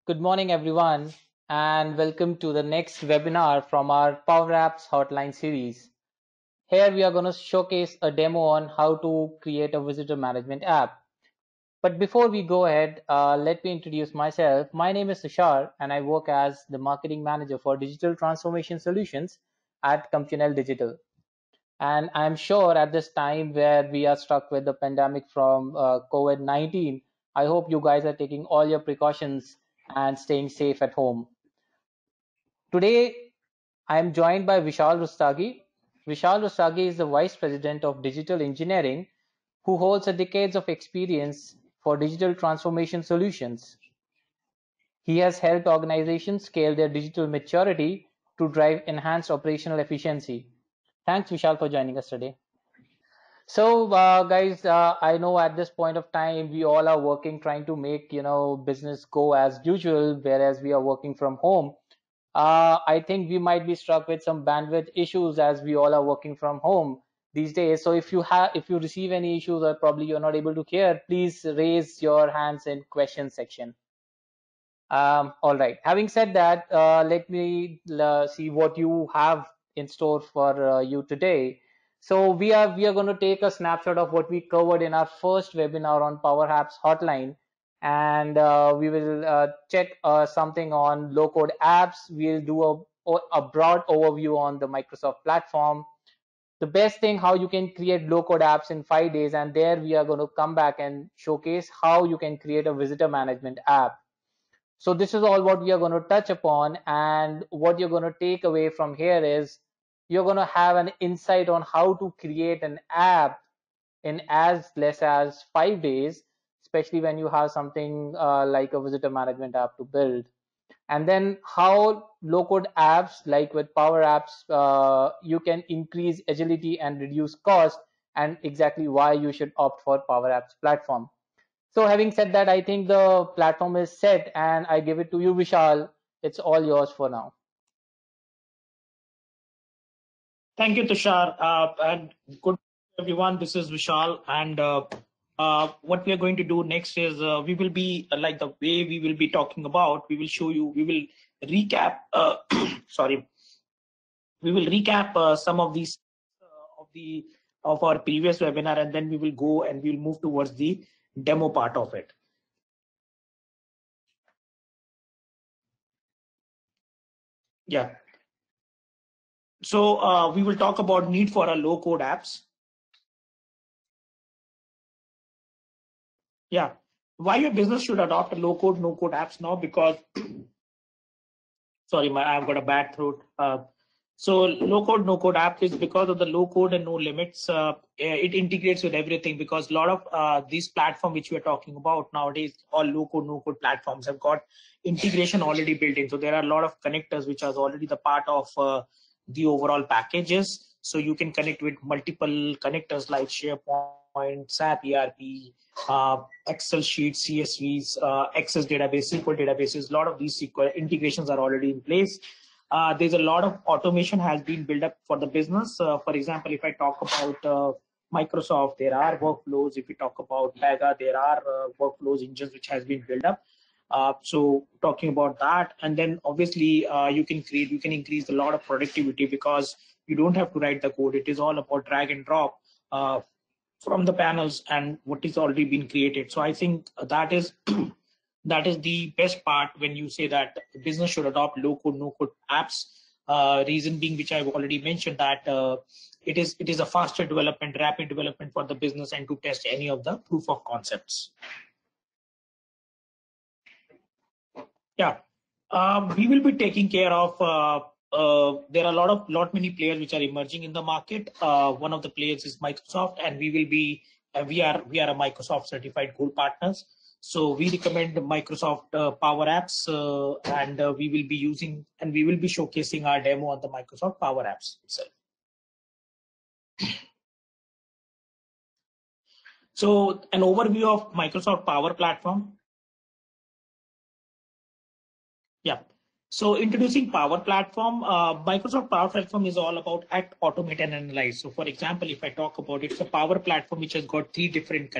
Good morning, everyone, and welcome to the next webinar from our Power Apps Hotline series. Here we are going to showcase a demo on how to create a visitor management app. But before we go ahead, let me introduce myself. My name is Tushar, and I work as the marketing manager for digital transformation solutions at Compunel Digital. And I'm sure at this time where we are stuck with the pandemic from COVID-19, I hope you guys are taking all your precautions and staying safe at home. Today, I am joined by Vishal Rustagi. Vishal Rustagi is the Vice President of Digital Engineering, who holds a decades of experience for digital transformation solutions. He has helped organizations scale their digital maturity to drive enhanced operational efficiency. Thanks, Vishal, for joining us today. So, guys, I know at this point of time we all are working, trying to make business go as usual, whereas we are working from home. I think we might be struck with some bandwidth issues as we all are working from home these days. So, if you receive any issues or probably you're not able to hear, please raise your hands in question section. All right. Having said that, let me see what you have in store for you today. So we are going to take a snapshot of what we covered in our first webinar on Power Apps Hotline, and we will check something on low-code apps. We'll do a broad overview on the Microsoft platform. The best thing, how you can create low-code apps in 5 days, and there we are going to come back and showcase how you can create a visitor management app. So this is all what we are going to touch upon, and what you're going to take away from here is you're going to have an insight on how to create an app in as less as 5 days, especially when you have something like a visitor management app to build. And then how low-code apps like with Power Apps, you can increase agility and reduce cost, and exactly why you should opt for Power Apps platform. So having said that, I think the platform is set, and I give it to you, Vishal. It's all yours for now. Thank you, Tushar. And good everyone. This is Vishal, and what we are going to do next is we will be like the way we will be talking about. We will show you. We will recap. Sorry. We will recap some of these of our previous webinar, and then we will go and we will move towards the demo part of it. Yeah. So we will talk about need for a low-code apps. Yeah. Why your business should adopt a low-code, no-code apps now? Because, sorry, I've got a bad throat. So low-code, no-code app is because of the low-code and no limits. It integrates with everything, because a lot of these platforms which we are talking about nowadays, all low-code, no-code platforms have got integration already built in. So there are a lot of connectors which are already the part of the overall packages. So you can connect with multiple connectors like SharePoint, SAP ERP, Excel sheets, CSVs, Access database, SQL databases. A lot of these SQL integrations are already in place. There's a lot of automation has been built up for the business. For example, if I talk about Microsoft, there are workflows. If we talk about Pega, there are workflows engines which has been built up. So talking about that, and then obviously you can increase a lot of productivity, because you don't have to write the code. It is all about drag and drop from the panels and what is already been created. So I think that is that is the best part when you say that business should adopt low code, no code apps. Reason being, which I've already mentioned, that it is a faster development, rapid development for the business, and to test any of the proof of concepts. Yeah, we will be taking care of. There are lot many players which are emerging in the market. One of the players is Microsoft, and we will be we are a Microsoft certified gold partners. So we recommend Microsoft Power Apps, and we will be using, and we will be showcasing our demo on the Microsoft Power Apps itself. So an overview of Microsoft Power Platform. Yeah. So introducing Power Platform, Microsoft Power Platform is all about act, automate, and analyze. So for example, if I talk about it, it's a Power Platform which has got three different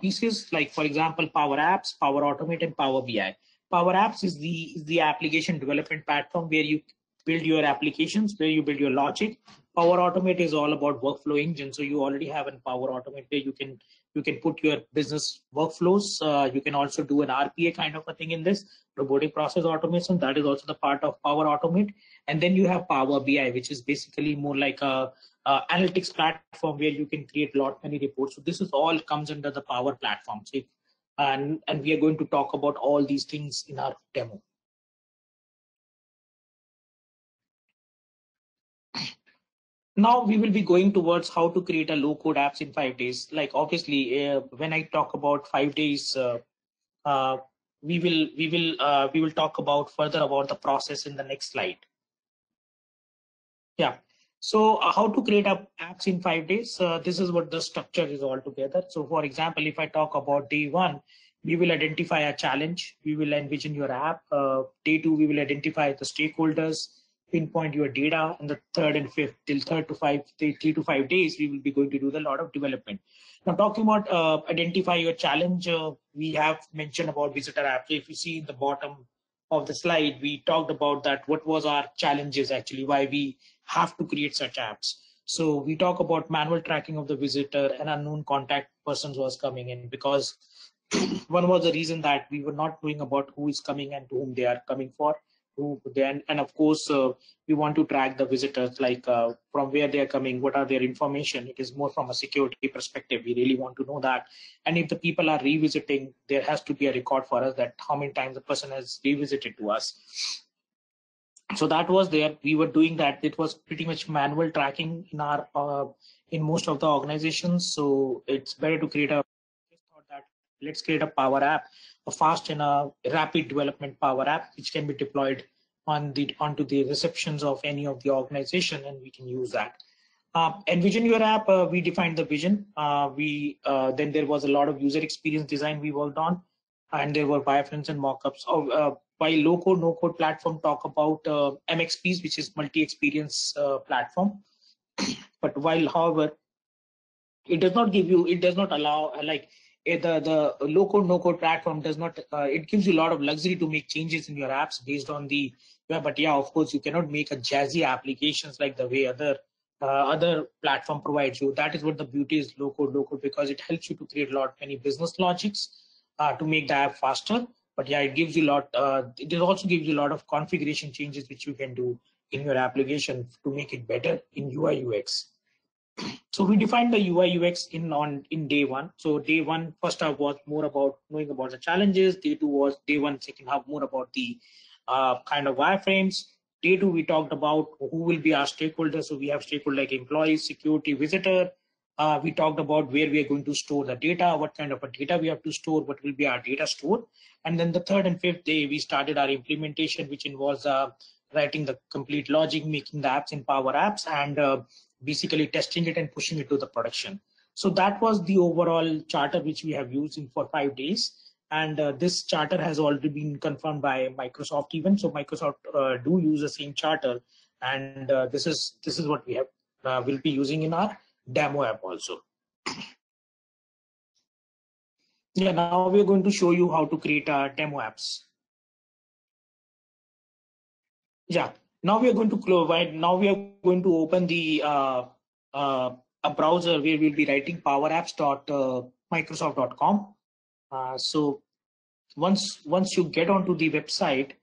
pieces, like for example, Power Apps, Power Automate, and Power BI. Power Apps is the application development platform where you build your applications, where you build your logic. Power Automate is all about workflow engine. So you already have a Power Automate where you can put your business workflows. You can also do an RPA kind of a thing in this, robotic process automation. That is also the part of Power Automate. And then you have Power BI, which is basically more like a analytics platform where you can create lot many reports. So this is all comes under the Power Platform. So and we are going to talk about all these things in our demo. Now we will be going towards how to create a low code apps in 5 days. Like obviously, when I talk about 5 days, uh, we will talk about further about the process in the next slide. Yeah. So how to create apps in 5 days? This is what the structure is all together. So for example, if I talk about day one, we will identify a challenge. We will envision your app. Day two, we will identify the stakeholders, pinpoint your data. And the third and fifth, till 3 to 5 days, we will be going to do a lot of development. Now talking about identify your challenge, we have mentioned about visitor app. So if you see in the bottom of the slide, we talked about that. What was our challenges actually? Why we have to create such apps. So we talk about manual tracking of the visitor and unknown contact persons was coming in, because one was the reason that we were not knowing about who is coming and to whom they are coming for. And of course, we want to track the visitors, like from where they are coming, what are their information. It is more from a security perspective. We really want to know that. And if the people are revisiting, there has to be a record for us that how many times the person has revisited to us. So that was there. We were doing that. It was pretty much manual tracking in our in most of the organizations. So it's better to create a thought that let's create a power app, a fast and a rapid development power app, which can be deployed onto the receptions of any of the organization, and we can use that. Envision your app. We defined the vision. Then there was a lot of user experience design we worked on, and there were wireframes and mockups. While low code, no code platform talk about MXPs, which is multi-experience platform. But while, however, it does not give you, it does not allow like the low code, no code platform does not, it gives you a lot of luxury to make changes in your apps based on the, but yeah, of course, you cannot make a jazzy applications like the way other platform provides you. That is what the beauty is low code, no code, because it helps you to create a lot many business logics to make the app faster. But yeah, it gives you a lot. It also gives you a lot of configuration changes which you can do in your application to make it better in UI UX. So we defined the UI UX in day one. So day one, first half was more about knowing about the challenges. Day two was day one, second half more about the kind of wireframes. Day two, we talked about who will be our stakeholders. So we have stakeholders like employees, security, visitor. We talked about where we are going to store the data, what kind of a data we have to store, what will be our data store. And then the third and fifth day, we started our implementation, which involves writing the complete logic, making the apps in Power Apps, and basically testing it and pushing it to the production. So that was the overall charter which we have used for 5 days. And this charter has already been confirmed by Microsoft even. So Microsoft do use the same charter. And this is what we have will be using in our demo app also. Yeah, now we're going to show you how to create demo apps. Yeah, now we are going to provide. Now we are going to open the a browser where we'll be writing powerapps.microsoft.com. So once you get onto the website,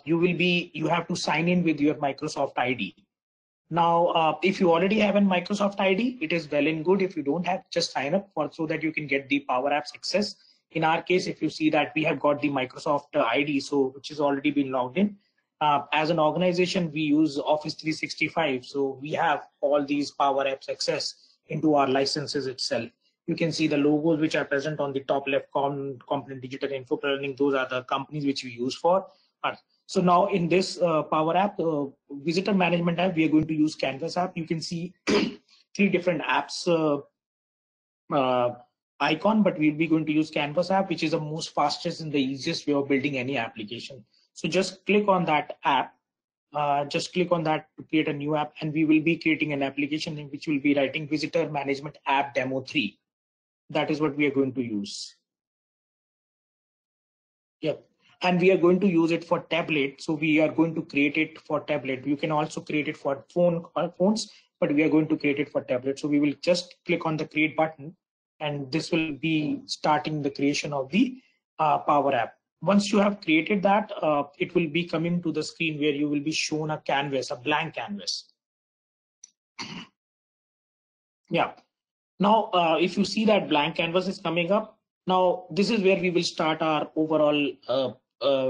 you have to sign in with your Microsoft ID. Now, if you already have a Microsoft ID, it is well and good. If you don't have, just sign up so that you can get the Power Apps access. In our case, if you see that we have got the Microsoft ID, so which has already been logged in. As an organization, we use Office 365, so we have all these Power Apps access into our licenses itself. You can see the logos which are present on the top left, Component Digital Info Planning. Those are the companies which we use for. So now in this Power App, visitor management app, we are going to use Canvas app. You can see 3 different apps icon, but we'll be going to use Canvas app, which is the most fastest and the easiest way of building any application. So just click on that app. Just click on that to create a new app, and we will be creating an application in which we'll be writing Visitor Management App Demo 3. That is what we are going to use. Yep. And we are going to use it for tablet. So we are going to create it for tablet. You can also create it for phones, but we are going to create it for tablet. So we will just click on the create button, and this will be starting the creation of the Power App. Once you have created that, it will be coming to the screen where you will be shown a canvas, a blank canvas. Yeah. Now, if you see that blank canvas is coming up, now this is where we will start our overall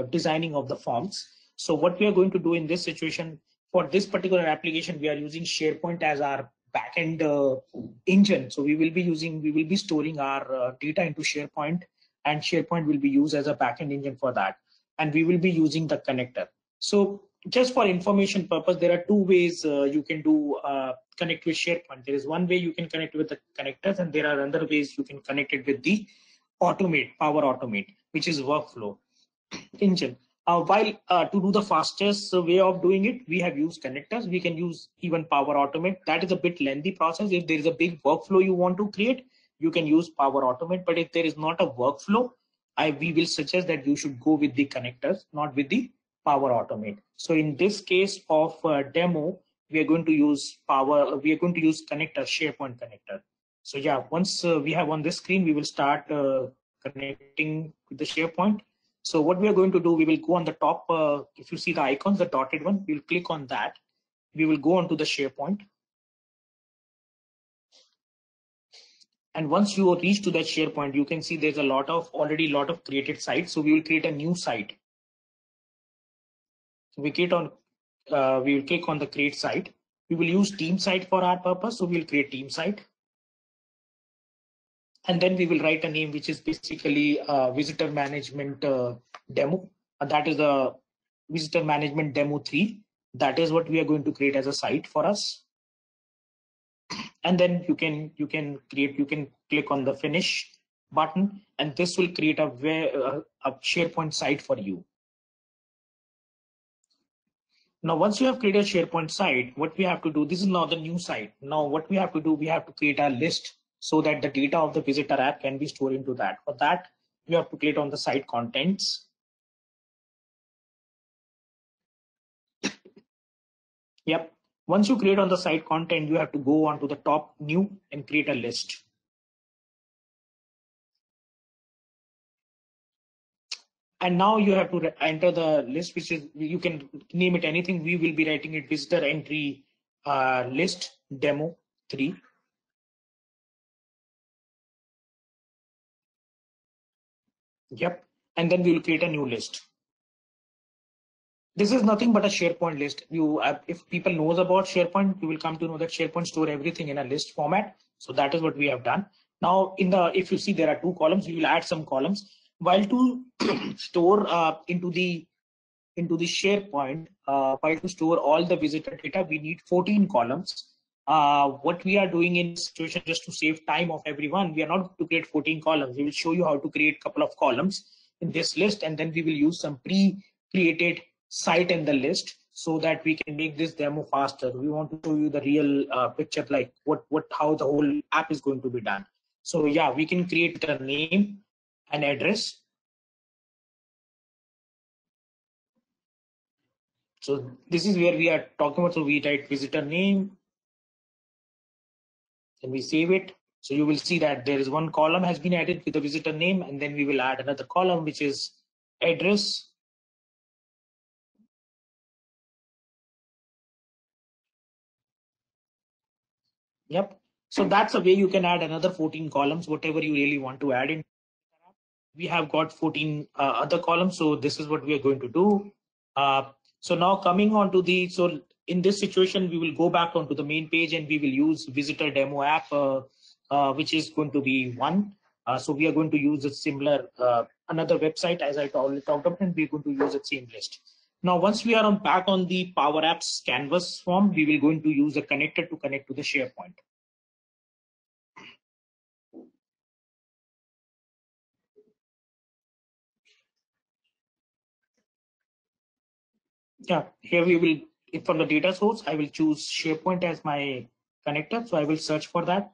designing of the forms. So what we are going to do in this situation, for this particular application, we are using SharePoint as our backend engine. So we will be storing our data into SharePoint, and SharePoint will be used as a backend engine for that. And we will be using the connector. So just for information purpose, there are two ways you can do connect with SharePoint. There is one way you can connect with the connectors, and there are other ways you can connect it with the Power Automate, which is workflow engine. While to do the fastest way of doing it, we have used connectors. We can use even Power Automate. That is a bit lengthy process. If there is a big workflow you want to create, you can use Power Automate. But if there is not a workflow, we will suggest that you should go with the connectors, not with the Power Automate. So in this case of demo, we are going to use connector, SharePoint connector. So yeah, once we have on this screen, we will start connecting with the SharePoint. So what we are going to do, we will go on the top. If you see the icons, the dotted one, we'll click on that. We will go onto the SharePoint. And once you reach to that SharePoint, you can see there's already a lot of created sites. So we will create a new site. So we will click on the create site. We will use team site for our purpose. So we'll create team site. And then we will write a name, which is basically visitor management demo. And that is the visitor management demo 3. That is what we are going to create as a site for us. And then you can click on the finish button, and this will create a SharePoint site for you. Now, once you have created a SharePoint site, what we have to do, this is now the new site. Now, what we have to do, we have to create a list so that the data of the visitor app can be stored into that. For that, you have to click on the site contents. Yep. Once you create on the site content, you have to go on to the top new and create a list. And now you have to enter the list, which is, you can name it anything. We will be writing it visitor entry list demo 3. Yep. And then we will create a new list. This is nothing but a SharePoint list. If people knows about SharePoint, you will come to know that SharePoint store everything in a list format. So that is what we have done. Now, if you see there are 2 columns, we will add some columns. While to store into the SharePoint, while to store all the visitor data, we need 14 columns. What we are doing in this situation, just to save time of everyone, we are not going to create 14 columns. We will show you how to create a couple of columns in this list, and then we will use some pre-created site in the list so that we can make this demo faster. We want to show you the real picture, like how the whole app is going to be done. So yeah, we can create a name and address. So this is where we are talking about. So we write visitor name, and we save it. So you will see that there is one column has been added with the visitor name, and then we will add another column, which is address. Yep. So that's a way you can add another 14 columns, whatever you really want to add in. We have got 14 other columns. So this is what we are going to do. So now coming on to so in this situation, we will go back onto the main page, and we will use visitor demo app, which is going to be 1. So we are going to use a similar, another website as I already talked about, and we're going to use the same list. Now, once we are back on the Power Apps canvas form, we will going to use a connector to connect to the SharePoint. Yeah, here we will, from the data source, I will choose SharePoint as my connector. So I will search for that.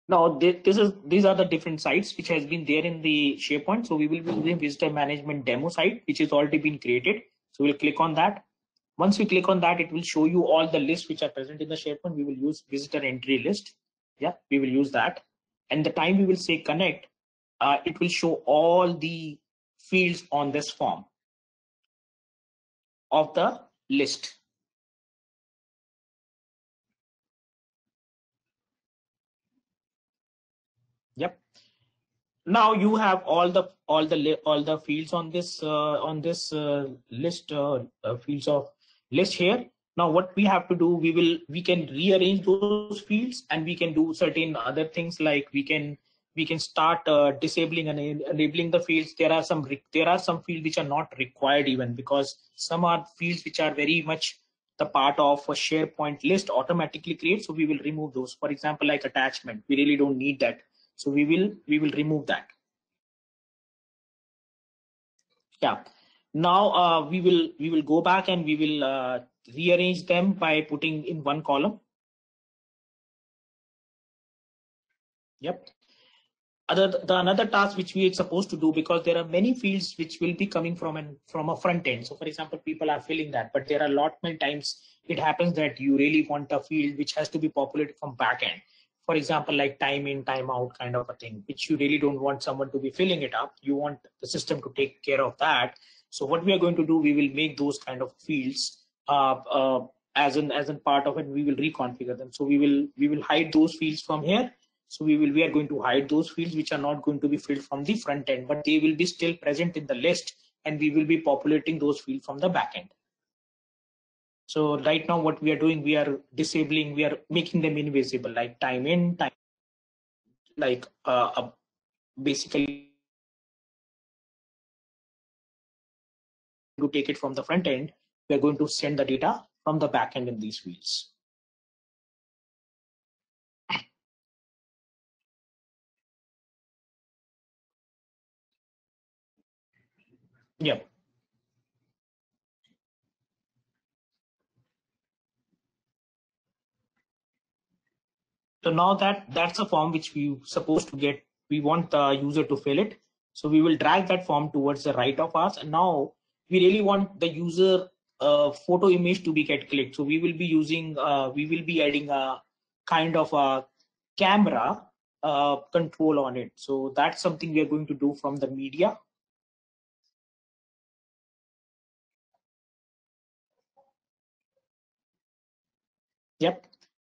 Now these are the different sites which has been there in the SharePoint. So we will be using visitor management demo site, which has already been created. So we'll click on that. Once we click on that, it will show you all the lists which are present in the SharePoint. We will use visitor entry list. Yeah, we will use that. And the time we will say connect, it will show all the fields on this form of the list. Yep. Now you have all the fields on this list fields of list here. Now what we have to do, we can rearrange those fields, and we can do certain other things, like we can start disabling and enabling the fields. There are some fields which are not required even, because some are fields which are very much the part of a SharePoint list automatically creates. So we will remove those. For example, like attachment, we really don't need that. So we will remove that. Yeah. Now we will go back and we will rearrange them by putting in one column. Yep. Another task which we are supposed to do, because there are many fields which will be coming from a front end. So for example, people are filling that, but there are many times it happens that you really want a field which has to be populated from back end. For example, like time in, time out kind of a thing, which you really don't want someone to be filling it up. You want the system to take care of that. So what we are going to do, we will make those kind of fields as an part of it. We will reconfigure them. So we will hide those fields from here. So we are going to hide those fields which are not going to be filled from the front end, but they will be still present in the list, and we will be populating those fields from the back end. So right now what we are doing, we are disabling, we are making them invisible, like time in, time, like basically to take it from the front end, we are going to send the data from the back end in these fields. Yep. So now that's a form which we supposed to get. We want the user to fill it. So we will drag that form towards the right of us. And now we really want the user photo image to be get clicked. So we will be using, we will be adding a kind of a camera control on it. So that's something we are going to do from the media. Yep.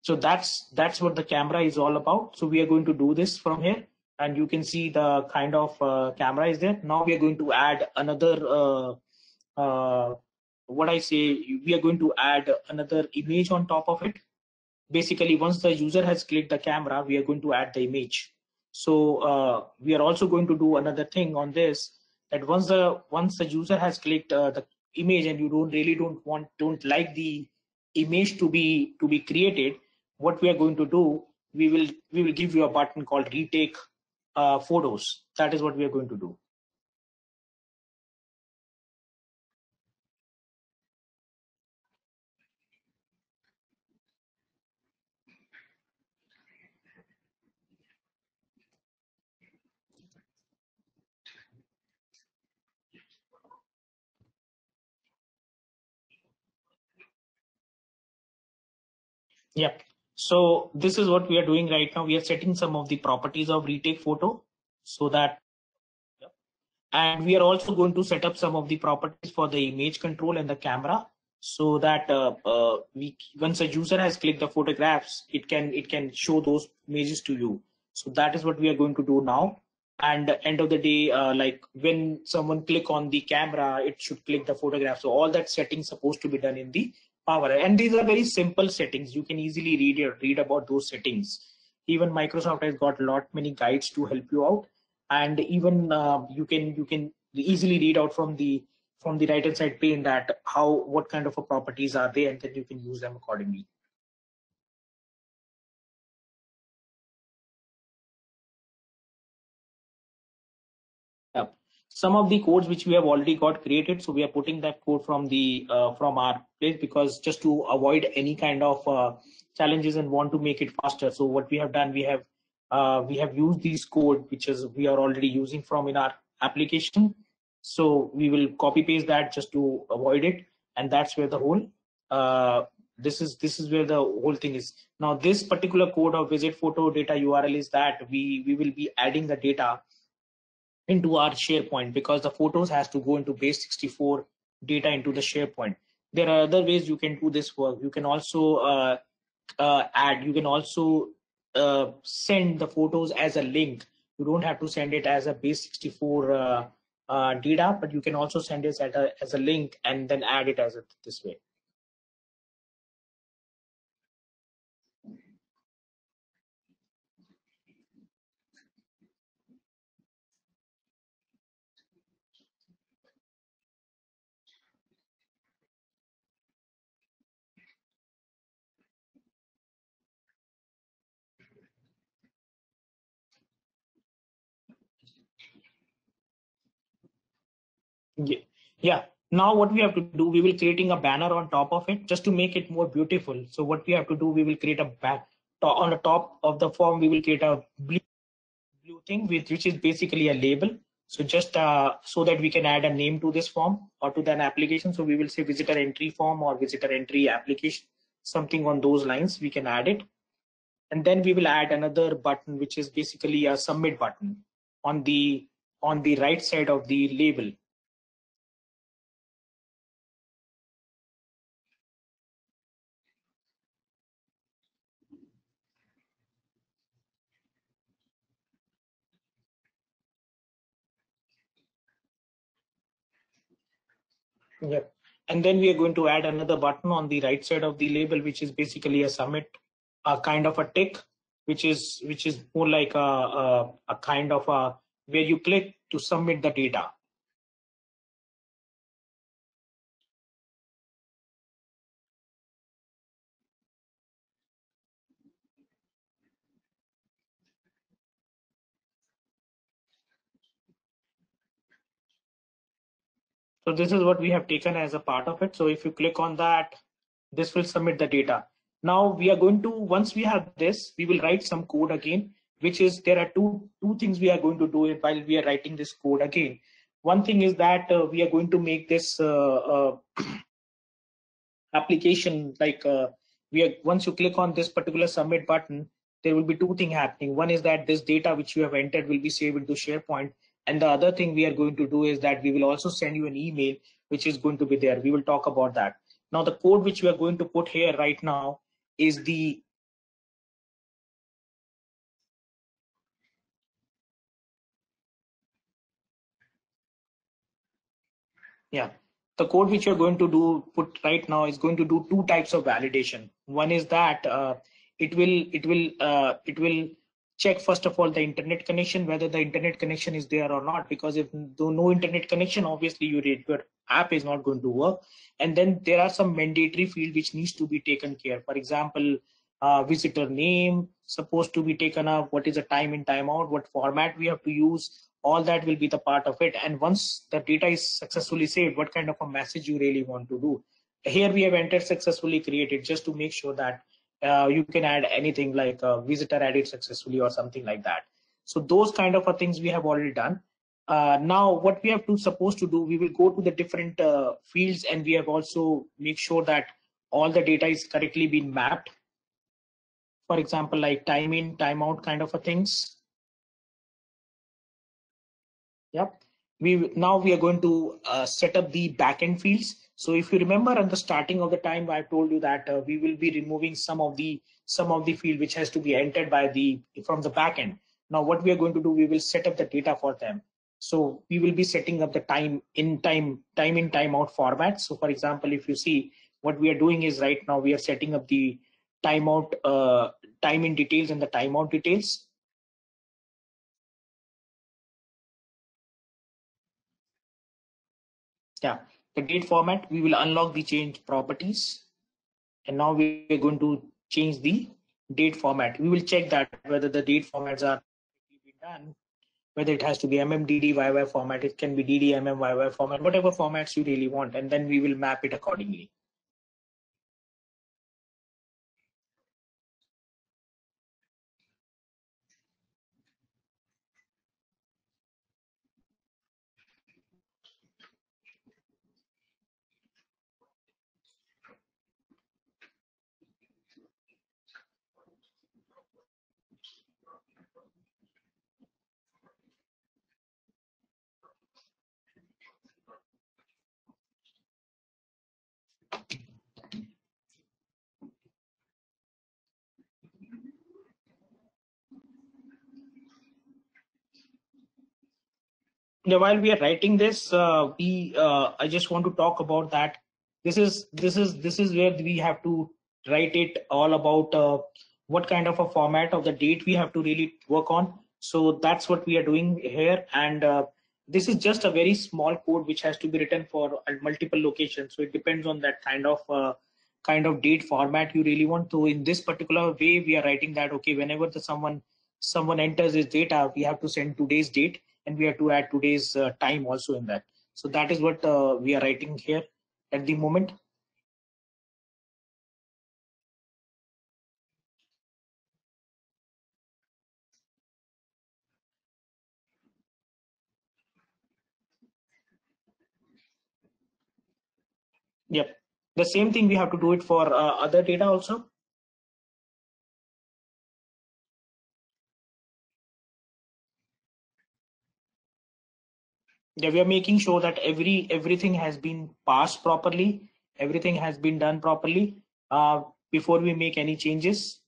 So that's what the camera is all about. So we are going to do this from here, and you can see the kind of camera is there. Now we are going to add another what I say, we are going to add another image on top of it. Basically, once the user has clicked the camera, we are going to add the image. So we are also going to do another thing on this, that once the user has clicked the image, and you don't like the image to be created, what we are going to do, we will give you a button called retake photos. That is what we are going to do. Yep. So this is what we are doing right now. We are setting some of the properties of retake photo, so that, and we are also going to set up some of the properties for the image control and the camera, so that once a user has clicked the photographs, it can show those images to you. So that is what we are going to do now. And at the end of the day, like when someone click on the camera, it should click the photograph. So all that settings supposed to be done in the Power. And these are very simple settings. You can easily read about those settings. Even Microsoft has got many guides to help you out, and even you can easily read out from the right hand side pane that what kind of properties are they, and then you can use them accordingly. Yeah. Some of the codes which we have already got created, so we are putting that code from our place, because just to avoid any kind of challenges and want to make it faster. So what we have done, we have we have used these code, which is we are already using from in our application. So we will copy paste that just to avoid it. And that's where the whole, this is where the whole thing is. Now, this particular code of visit photo data URL is that we will be adding the data into our SharePoint, because the photos has to go into base64 data into the SharePoint. There are other ways you can do this work. You can also you can also send the photos as a link. You don't have to send it as a base64 data, but you can also send it as a link and then add it as this way. Yeah. Now what we have to do, we will creating a banner on top of it just to make it more beautiful. So what we have to do, we will create on the top of the form, we will create a blue thing which is basically a label. So just so that we can add a name to this form or to an application. So we will say visitor entry form or visitor entry application, something on those lines, we can add it. And then we will add another button, which is basically a submit button on the right side of the label. Yep. And then we are going to add another button on the right side of the label, which is basically a submit, a kind of a tick, which is more like a kind of a where you click to submit the data. So this is what we have taken as a part of it. So if you click on that, this will submit the data. Now we are going to, once we have this, we will write some code again, which is there are two things we are going to do while we are writing this code again. One thing is that we are going to make this application like once you click on this particular submit button, there will be two things happening. One is that this data which you have entered will be saved into SharePoint, and the other thing we are going to do is that we will also send you an email which is going to be there. We will talk about that. Now the code which we are going to put here right now is the the code which you're going to put right now is going to do two types of validation. One is that it will check first of all the internet connection, whether the internet connection is there or not, because if no internet connection, obviously your app is not going to work. And then there are some mandatory field which needs to be taken care. For example, visitor name supposed to be taken up, what is the time in time out, what format we have to use, all that will be the part of it. And once the data is successfully saved, what kind of a message you really want to do. Here we have entered successfully created, just to make sure that you can add anything like visitor added successfully or something like that. So those kind of things we have already done. Now what we have to supposed to do, we will go to the different fields, and we have also make sure that all the data is correctly being mapped. For example, like time in, time out kind of things. Yep. Now we are going to set up the backend fields. So if you remember at the starting of the time, I told you that we will be removing some of the field which has to be entered by from the backend. Now what we are going to do, we will set up the data for them. So we will be setting up the time in, time out format. So for example, if you see what we are doing is right now we are setting up the timeout, time in details and the timeout details. Yeah, the date format, we will unlock the change properties. And now we are going to change the date format. We will check that whether the date formats are done, whether it has to be MMDD YY format, it can be DDMM YY format, whatever formats you really want. And then we will map it accordingly. Yeah, while we are writing this, I just want to talk about that. This is where we have to write it all about what kind of a format of the date we have to really work on. So that's what we are doing here, and this is just a very small code which has to be written for multiple locations. So it depends on that kind of date format you really want to. In this particular way, we are writing that okay, whenever someone enters his data, we have to send today's date, and we have to add today's time also in that. So that is what we are writing here at the moment. Yep. The same thing we have to do it for other data also. Yeah, we are making sure that everything has been passed properly, everything has been done properly before we make any changes.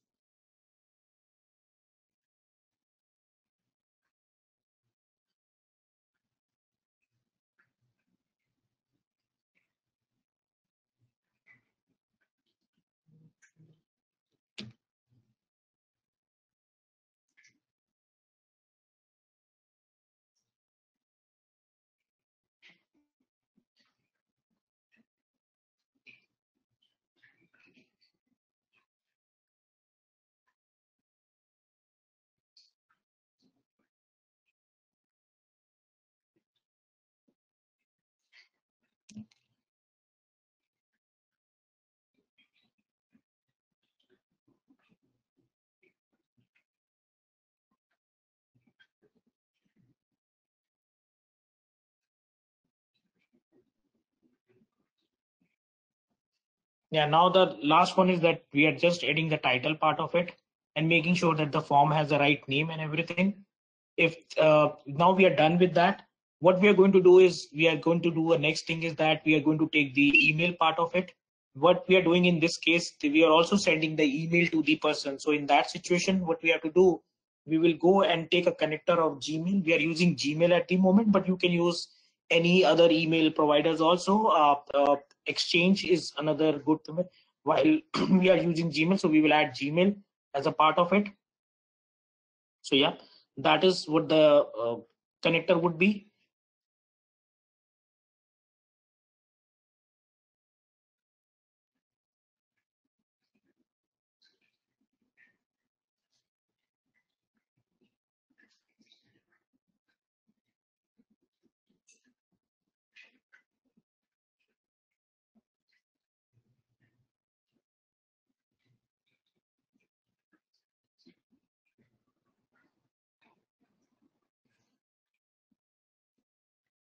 Yeah, now the last one is that we are just adding the title part of it and making sure that the form has the right name and everything. If now we are done with that, what we are going to do is we are going to do a next thing is that we are going to take the email part of it. What we are doing in this case, we are also sending the email to the person. So in that situation, what we have to do, we will go and take a connector of Gmail. We are using Gmail at the moment, but you can use any other email providers also. Exchange is another good thing. While we are using Gmail, so we will add Gmail as a part of it. So yeah, that is what the connector would be.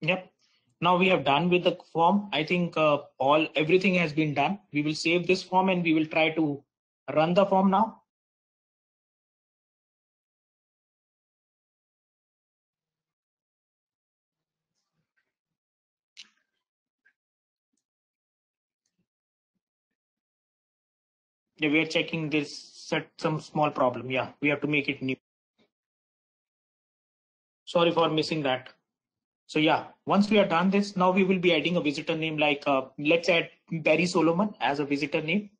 Yep. Now we have done with the form. I think everything has been done. We will save this form and we will try to run the form now. Yeah, we are checking this set some small problem. Yeah, we have to make it new. Sorry for missing that. So yeah, once we are done this, now we will be adding a visitor name like let's add Barry Solomon as a visitor name.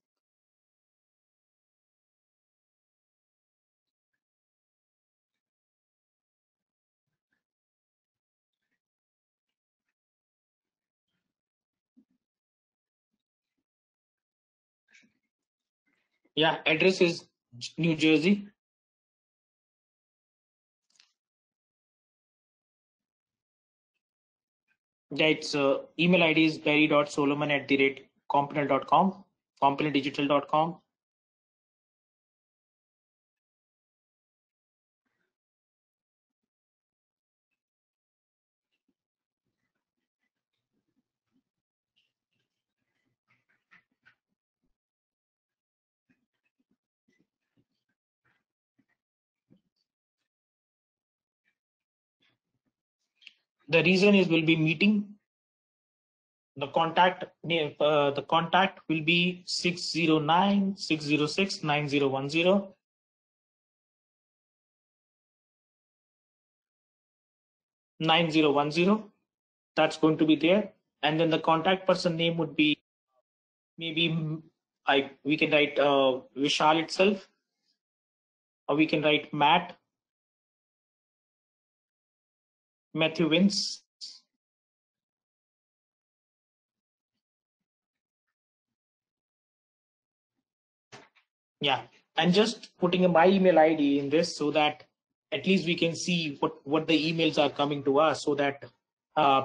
Yeah, address is New Jersey. Yeah, its email ID is barry.solomon@component.com, componentdigital.com. The reason is will be meeting. The contact name, the contact will be 609-606-9010. 9010. That's going to be there. And then the contact person name would be maybe we can write Vishal itself, or we can write Matthew Vince. Yeah, and just putting my email ID in this so that at least we can see what the emails are coming to us, so that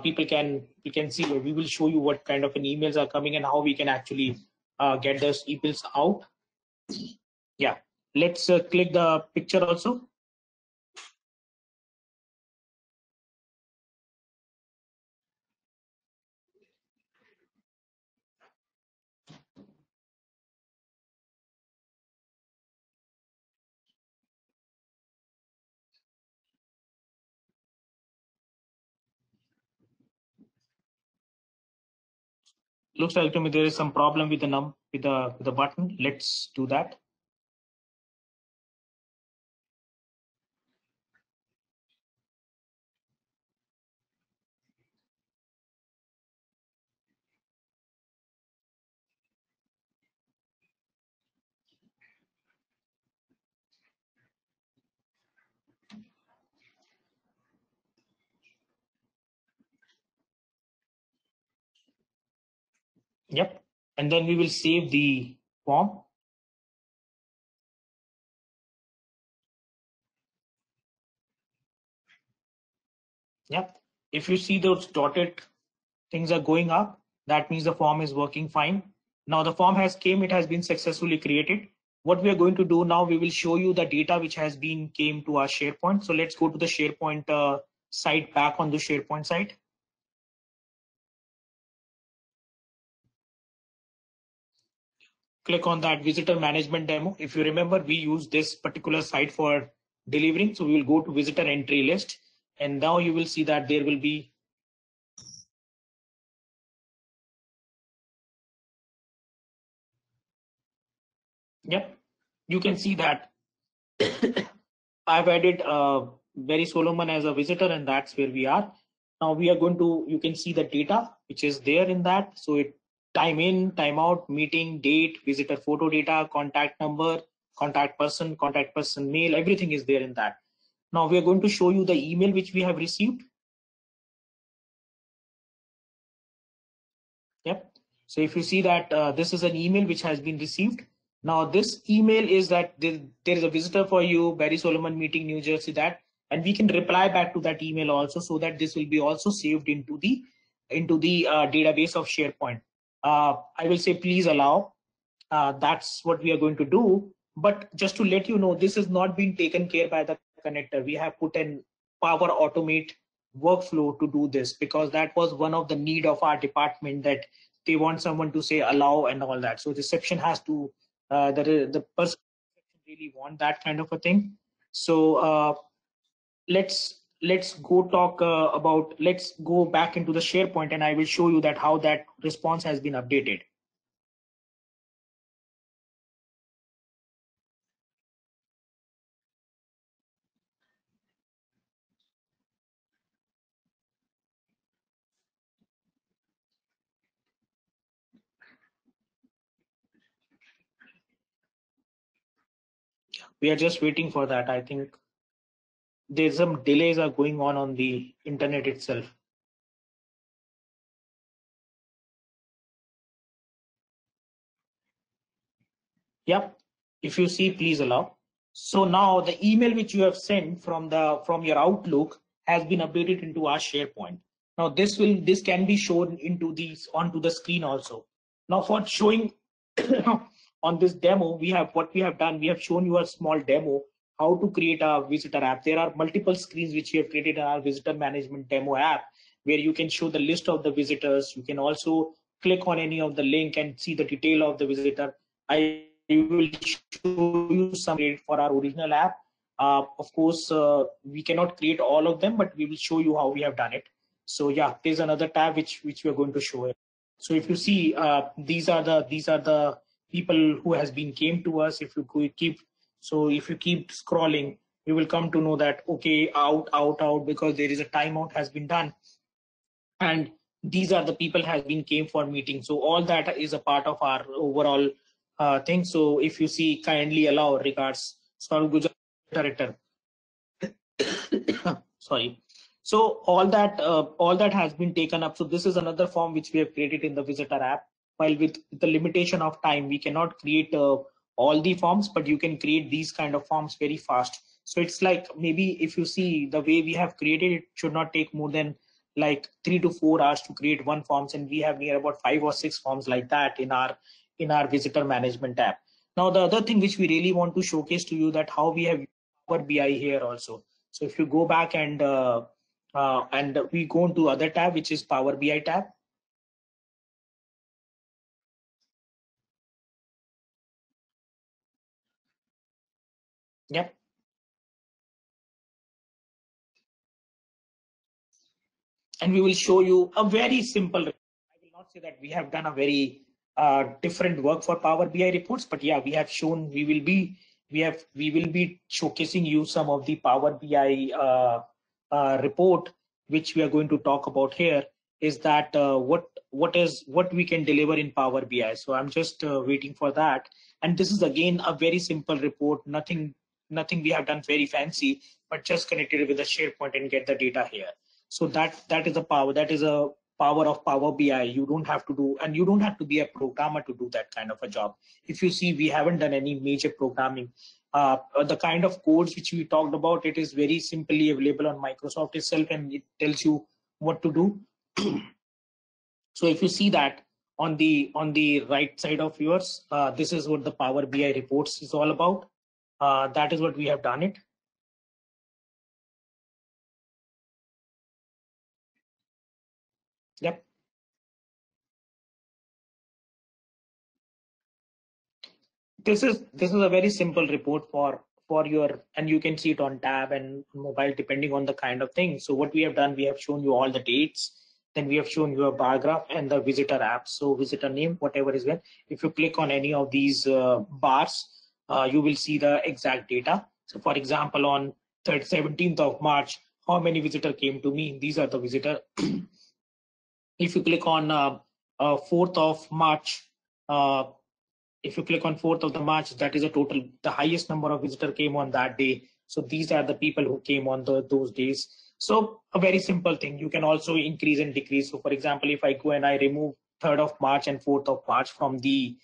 people can see. We will show you what kind of an emails are coming and how we can actually get those emails out. Yeah, let's click the picture also. Looks like to me there is some problem with the button. Let's do that. Yep. And then we will save the form. Yep. If you see those dotted things are going up, that means the form is working fine. Now the form has came, it has been successfully created. What we are going to do now, we will show you the data which has been came to our SharePoint. So let's go to the SharePoint site, back on the SharePoint site. Click on that visitor management demo. If you remember, we use this particular site for delivering. So we will go to visitor entry list. And now you will see that there will be yep, you can see that I've added Barry Solomon as a visitor, and that's where we are. Now we are going to, you can see the data which is there in that. So it time in, time out, meeting, date, visitor photo data, contact number, contact person mail, everything is there in that. Now we are going to show you the email which we have received. Yep. So if you see that this is an email which has been received. Now this email is that there is a visitor for you, Barry Solomon meeting, New Jersey, that, and we can reply back to that email also, so that this will be also saved into the database of SharePoint. I will say please allow. That's what we are going to do. But just to let you know, this is not being taken care by the connector. We have put in Power Automate workflow to do this, because that was one of the need of our department, that they want someone to say allow and all that. So reception has to the person really want that kind of a thing. So let's go talk about, let's go back into the SharePoint, and I will show you that how that response has been updated. We are just waiting for that. I think there's some delays are going on the internet itself. Yep. If you see, please allow. So now the email which you have sent from your Outlook has been updated into our SharePoint. Now this can be shown onto the screen also. Now for showing on this demo, we have done, we have shown you a small demo how to create a visitor app. There are multiple screens which we have created in our visitor management demo app, where you can show the list of the visitors. You can also click on any of the link and see the detail of the visitor. I will show you some for our original app. Of course, we cannot create all of them, but we will show you how we have done it. So yeah, there's another tab which we are going to show it. So if you see, these are the people who has been came to us. If you keep scrolling, you will come to know that, okay, out, because there is a timeout has been done. And these are the people has been came for meeting. So all that is a part of our overall thing. So if you see, kindly allow regards, Saurabh Gujar, director. Sorry. So all that has been taken up. So this is another form which we have created in the visitor app. While with the limitation of time, we cannot create all the forms, but you can create these kind of forms very fast. So it's like, maybe if you see the way we have created, it should not take more than like 3 to 4 hours to create one forms, and we have near about 5 or 6 forms like that in our visitor management app. Now the other thing which we really want to showcase to you, that how we have Power BI here also. So if you go back and we go into other tab, which is Power BI tab. Yep. And we will show you a very simple. I will not say that we have done a very different work for Power BI reports, but yeah, we have shown, we will be showcasing you some of the Power BI report, which we are going to talk about here. Is that what we can deliver in Power BI? So I'm just waiting for that. And this is again a very simple report. Nothing we have done very fancy, but just connected with the SharePoint and get the data here. So that is a power. That is a power of Power BI. You don't have to do, and you don't have to be a programmer to do that kind of a job. If you see, we haven't done any major programming. The kind of codes which we talked about, it is very simply available on Microsoft itself, and it tells you what to do. So if you see that on the right side of yours, this is what the Power BI reports is all about. That is what we have done it. Yep. This is a very simple report for your, and you can see it on tab and mobile depending on the kind of thing. So what we have done, we have shown you all the dates, then we have shown you a bar graph and the visitor app. So visitor name, whatever is there. If you click on any of these bars, you will see the exact data. So for example, on 17th of March, how many visitor came to me? These are the visitor. If you click on 4th of March, if you click on 4th of the March, that is a total, the highest number of visitors came on that day. So these are the people who came on those days. So a very simple thing. You can also increase and decrease. So for example, if I go and I remove 3rd of March and 4th of March from the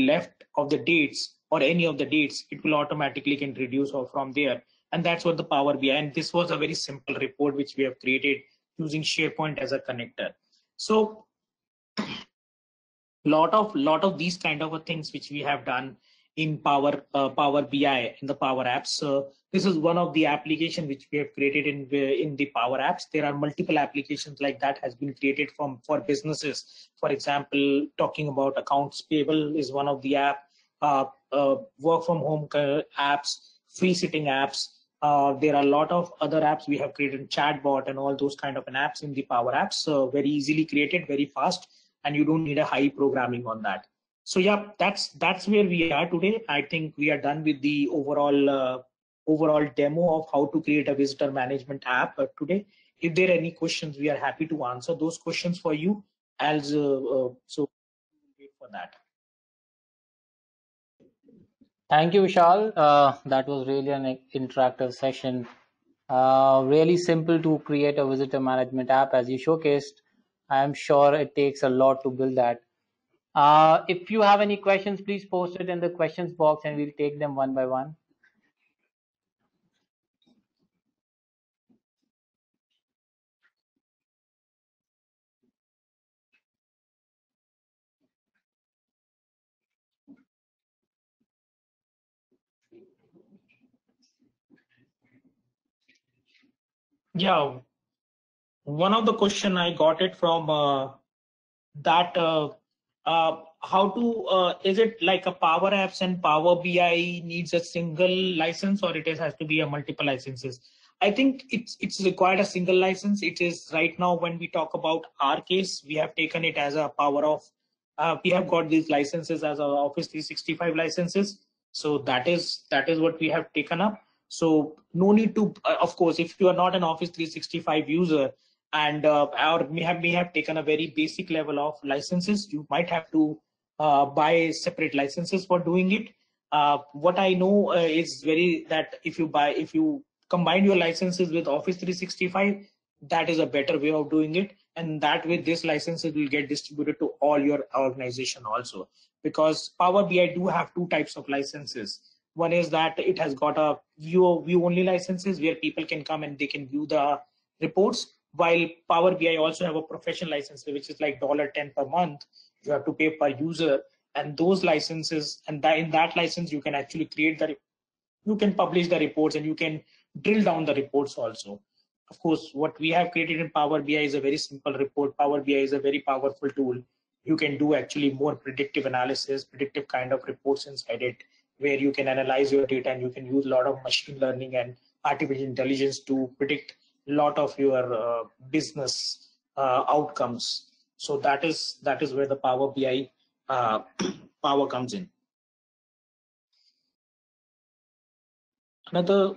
left of the dates or any of the dates, it will automatically can reduce or from there. And that's what the Power BI. And this was a very simple report which we have created using SharePoint as a connector. So lot of these kind of things which we have done in Power BI in the Power Apps. So this is one of the application which we have created in the Power Apps. There are multiple applications like that has been created for businesses. For example, talking about accounts payable is one of the app. Work from home apps, free sitting apps. There are a lot of other apps we have created, chatbot and all those kind of apps in the Power Apps. So very easily created, very fast, and you don't need a high programming on that. So yeah, that's where we are today. I think we are done with the overall demo of how to create a visitor management app today. If there are any questions, we are happy to answer those questions for you. As so wait for that. Thank you, Vishal. That was really an interactive session. Really simple to create a visitor management app, as you showcased. I am sure it takes a lot to build that. If you have any questions, please post it in the questions box and we'll take them one by one. Yeah, one of the question I got it from that how to is it like a Power Apps and Power BI needs a single license, or has to be a multiple licenses? I think it's required a single license. It is right now when we talk about our case, we have taken it as a power of we have got these licenses as our Office 365 licenses. So that is what we have taken up. So no need to, of course, if you are not an Office 365 user and or may have taken a very basic level of licenses, you might have to buy separate licenses for doing it. What I know is that if you combine your licenses with Office 365, that is a better way of doing it. And that way, this licenses will get distributed to all your organization also. Because Power BI do have two types of licenses. One is that it has got a view only licenses where people can come and they can view the reports, while Power BI also have a professional license, which is like $10 per month you have to pay per user. And those licenses, and in that license you can actually you can publish the reports and you can drill down the reports also. Of course, what we have created in Power BI is a very simple report. Power BI is a very powerful tool. You can do actually more predictive analysis, predictive kind of reports inside it, where you can analyze your data and you can use a lot of machine learning and artificial intelligence to predict a lot of your business outcomes. So that is where the Power BI power comes in. Another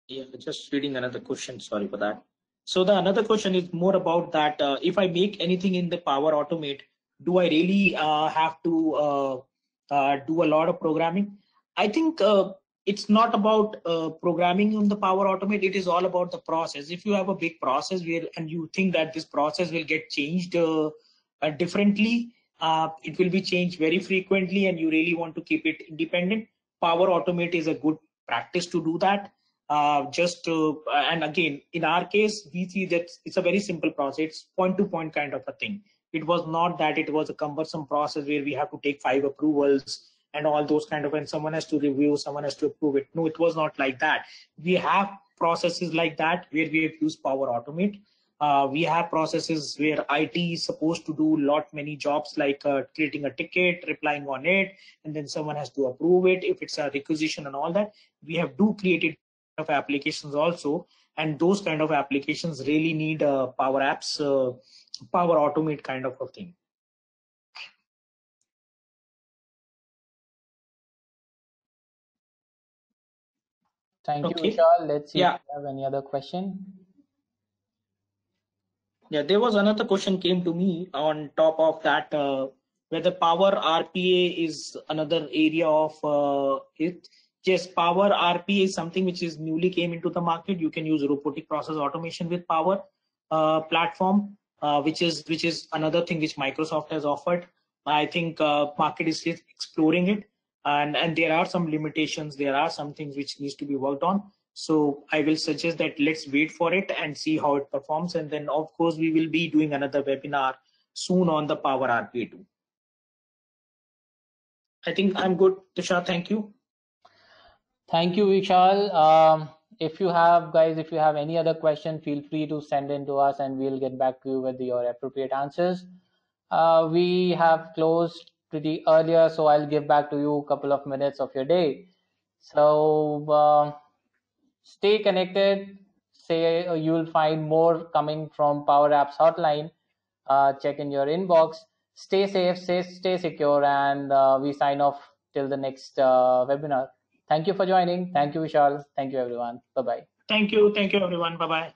yeah, just reading another question. Sorry for that. So the another question is more about that. If I make anything in the Power Automate, do I really have to do a lot of programming? I think it's not about programming on the Power Automate. It is all about the process. If you have a big process and you think that this process will get changed differently, it will be changed very frequently, and you really want to keep it independent, Power Automate is a good practice to do that. And again, in our case, we see that it's a very simple process. It's point-to-point kind of a thing. It was not that it was a cumbersome process where we have to take 5 approvals and all those kind of, and someone has to review, someone has to approve it. No, it was not like that. We have processes like that where we have used Power Automate. We have processes where IT is supposed to do many jobs like creating a ticket, replying on it, and then someone has to approve it if it's a requisition and all that. We have created of applications also, and those kind of applications really need Power Apps, Power Automate kind of a thing. Thank you, Vishal. Let's see if we have any other question. Yeah, there was another question came to me on top of that, whether Power RPA is another area of it. Yes, Power RPA is something which is newly came into the market. You can use robotic process automation with Power platform, which is another thing which Microsoft has offered. I think market is still exploring it, and there are some limitations. There are some things which needs to be worked on. So I will suggest that let's wait for it and see how it performs. And then, of course, we will be doing another webinar soon on the Power RPA too. I think I'm good, Tushar. Thank you. Thank you, Vishal. If you have any other question, feel free to send in to us and we'll get back to you with your appropriate answers. We have closed pretty earlier, so I'll give back to you a couple of minutes of your day. So stay connected. You'll find more coming from Power Apps Hotline. Check in your inbox. Stay safe, stay secure, and we sign off till the next webinar. Thank you for joining. Thank you, Vishal. Thank you, everyone. Bye-bye. Thank you, everyone. Bye-bye.